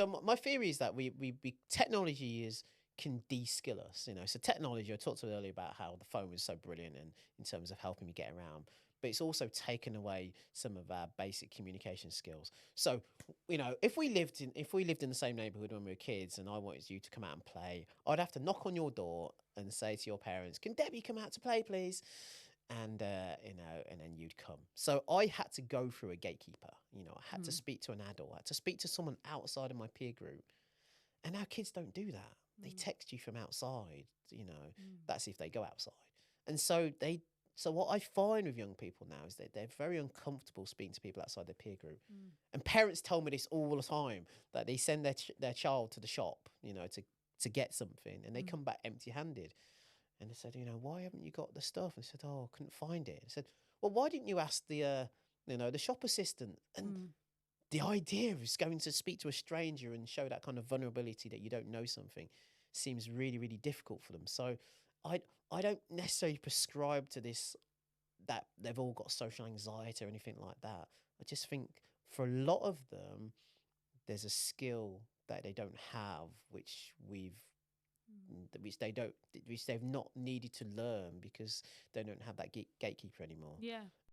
So my theory is that we technology can de-skill us, you know. So technology, I talked about earlier about how the phone was so brilliant and in terms of helping me get around, but it's also taken away some of our basic communication skills. So, you know, if we lived in the same neighborhood when we were kids and I wanted you to come out and play, I'd have to knock on your door and say to your parents, "Can Debbie come out to play, please?" And you know, and then you'd come. So I had to go through a gatekeeper. You know, I had to speak to an adult. I had to speak to someone outside of my peer group. And our kids don't do that. They text you from outside. You know, that's if they go outside. And so so what I find with young people now is that they're very uncomfortable speaking to people outside their peer group. And parents tell me this all the time, that they send their child to the shop, you know, to get something, and they come back empty-handed. And they said, you know, why haven't you got the stuff? And I said, oh, I couldn't find it. I said, well, why didn't you ask the you know, the shop assistant? And the idea of going to speak to a stranger and show that kind of vulnerability that you don't know something seems really, really difficult for them. So I don't necessarily prescribe to this, that they've all got social anxiety or anything like that. I just think for a lot of them, there's a skill that they don't have, which they've not needed to learn because they don't have that gatekeeper anymore. Yeah.